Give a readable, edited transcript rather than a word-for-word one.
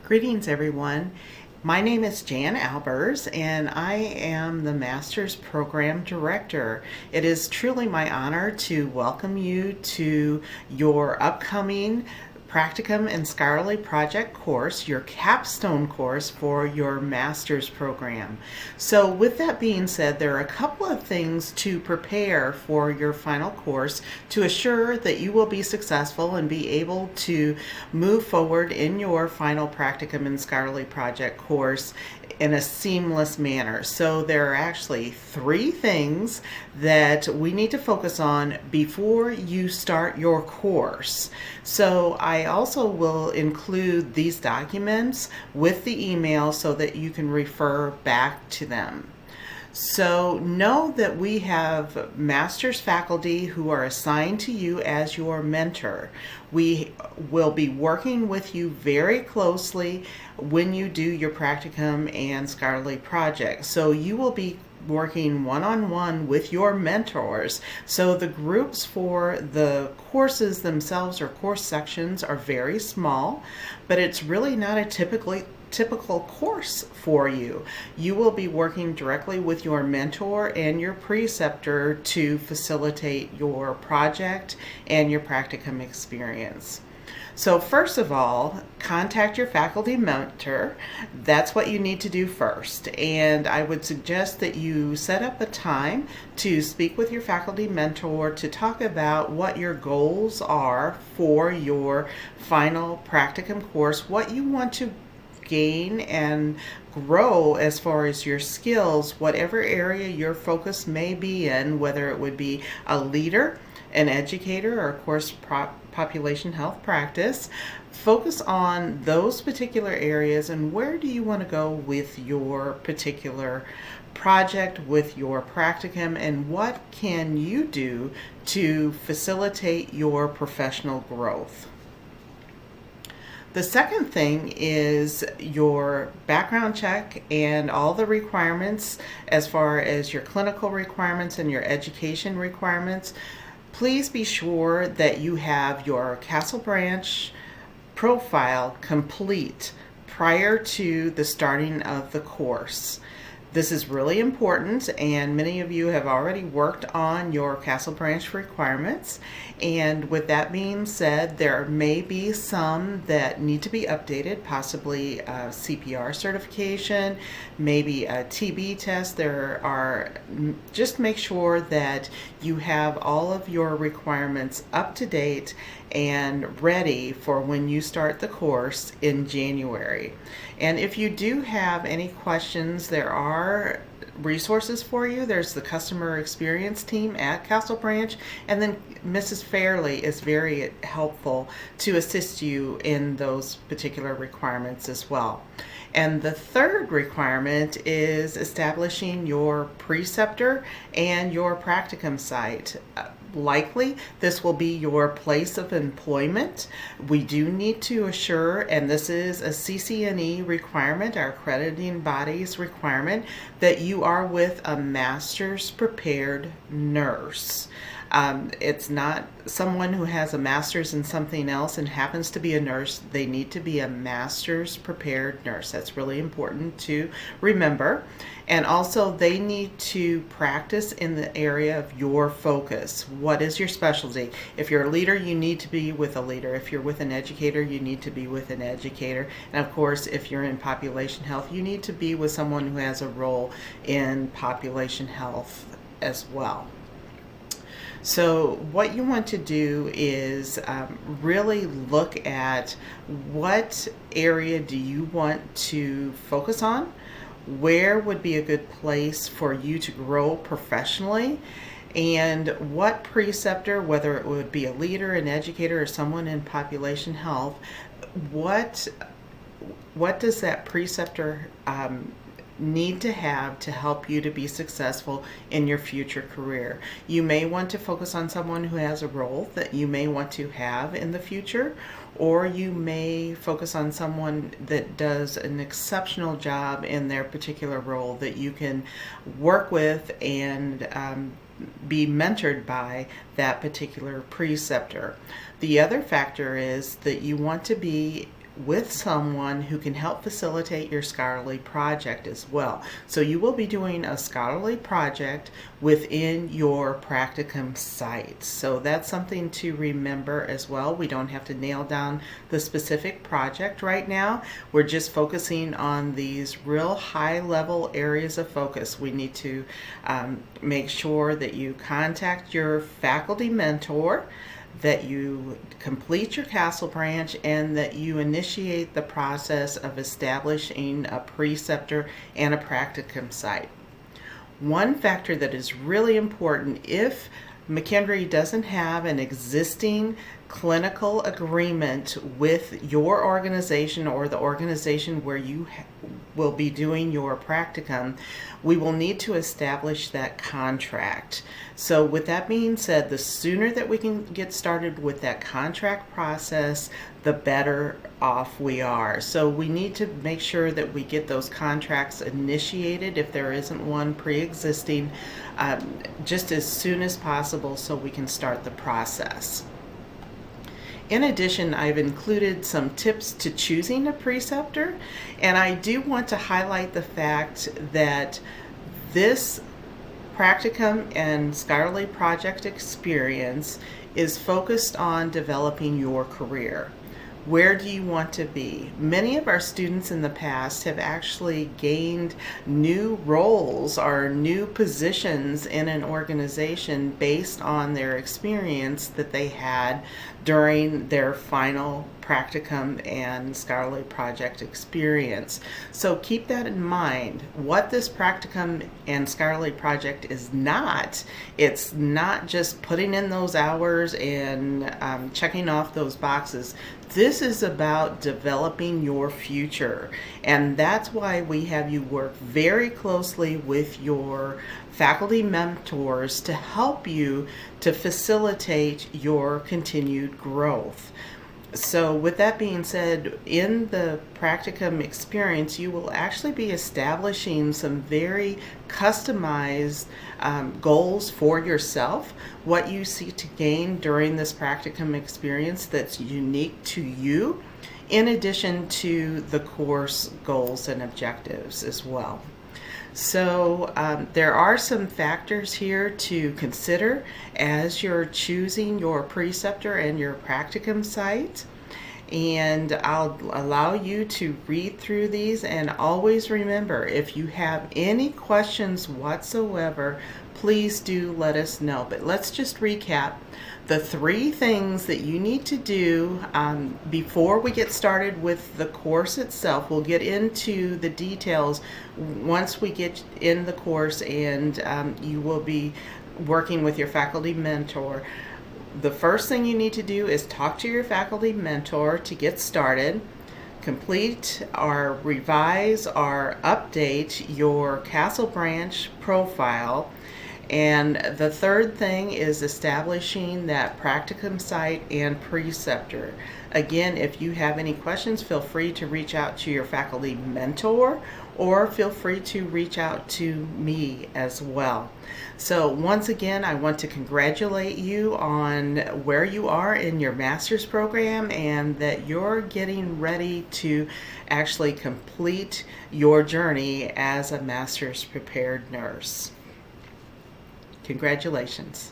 Greetings, everyone. My name is Jan Albers, and I am the Master's Program Director. It is truly my honor to welcome you to your upcoming Practicum and Scholarly Project course, your capstone course for your master's program. So with that being said, there are a couple of things to prepare for your final course to assure that you will be successful and be able to move forward in your final Practicum and Scholarly Project course in a seamless manner. So there are actually three things that we need to focus on before you start your course. So I also will include these documents with the email so that you can refer back to them. So know that we have master's faculty who are assigned to you as your mentor. We will be working with you very closely when you do your practicum and scholarly project. So you will be working one-on-one with your mentors. So the groups for the courses themselves or course sections are very small, but it's really not a typical course for you. You will be working directly with your mentor and your preceptor to facilitate your project and your practicum experience. So first of all, contact your faculty mentor. That's what you need to do first. And I would suggest that you set up a time to speak with your faculty mentor to talk about what your goals are for your final practicum course, what you want to gain and grow as far as your skills, whatever area your focus may be in, whether it would be a leader, an educator, or of course population health practice. Focus on those particular areas and where do you want to go with your particular project, with your practicum, and what can you do to facilitate your professional growth. The second thing is your background check and all the requirements as far as your clinical requirements and your education requirements. Please be sure that you have your Castle Branch profile complete prior to the starting of the course. This is really important, and many of you have already worked on your Castle Branch requirements. And with that being said, there may be some that need to be updated, possibly a CPR certification, maybe a TB test. Just make sure that you have all of your requirements up to date and ready for when you start the course in January. And if you do have any questions, there are resources for you. There's the customer experience team at Castle Branch, and then Mrs. Fairley is very helpful to assist you in those particular requirements as well. And the third requirement is establishing your preceptor and your practicum site. Likely, this will be your place of employment. We do need to assure, and this is a CCNE requirement, our accrediting body's requirement, that you are with a master's prepared nurse. It's not someone who has a master's in something else and happens to be a nurse. They need to be a master's prepared nurse. That's really important to remember. And also they need to practice in the area of your focus. What is your specialty? If you're a leader, you need to be with a leader. If you're with an educator, you need to be with an educator. And of course, if you're in population health, you need to be with someone who has a role in population health as well. So what you want to do is really look at what area do you want to focus on, where would be a good place for you to grow professionally, and what preceptor, whether it would be a leader, an educator, or someone in population health, what does that preceptor need to have to help you to be successful in your future career. You may want to focus on someone who has a role that you may want to have in the future, or you may focus on someone that does an exceptional job in their particular role that you can work with and be mentored by that particular preceptor. The other factor is that you want to be with someone who can help facilitate your scholarly project as well. So you will be doing a scholarly project within your practicum site. So that's something to remember as well. We don't have to nail down the specific project right now. We're just focusing on these real high level areas of focus. We need to make sure that you contact your faculty mentor, that you complete your Castle branch, and that you initiate the process of establishing a preceptor and a practicum site. One factor that is really important, if McKendree doesn't have an existing clinical agreement with your organization or the organization where you will be doing your practicum, we will need to establish that contract. So with that being said, the sooner that we can get started with that contract process, the better off we are. So we need to make sure that we get those contracts initiated, if there isn't one pre-existing, just as soon as possible so we can start the process. In addition, I've included some tips to choosing a preceptor, and I do want to highlight the fact that this practicum and scholarly project experience is focused on developing your career. Where do you want to be? Many of our students in the past have actually gained new roles or new positions in an organization based on their experience that they had during their final practicum and scholarly project experience. So keep that in mind. What this practicum and scholarly project is not, it's not just putting in those hours and checking off those boxes. This is about developing your future, and that's why we have you work very closely with your faculty mentors to help you to facilitate your continued growth. So with that being said, in the practicum experience, you will actually be establishing some very customized goals for yourself, what you seek to gain during this practicum experience that's unique to you, in addition to the course goals and objectives as well. So there are some factors here to consider as you're choosing your preceptor and your practicum site. And I'll allow you to read through these, and always remember, if you have any questions whatsoever, please do let us know. But let's just recap the 3 things that you need to do before we get started with the course itself. We'll get into the details once we get in the course, and you will be working with your faculty mentor. The first thing you need to do is talk to your faculty mentor to get started. Complete or revise or update your Castle branch profile. And the third thing is establishing that practicum site and preceptor. Again, if you have any questions, feel free to reach out to your faculty mentor, or feel free to reach out to me as well. So once again, I want to congratulate you on where you are in your master's program, and that you're getting ready to actually complete your journey as a master's prepared nurse. Congratulations.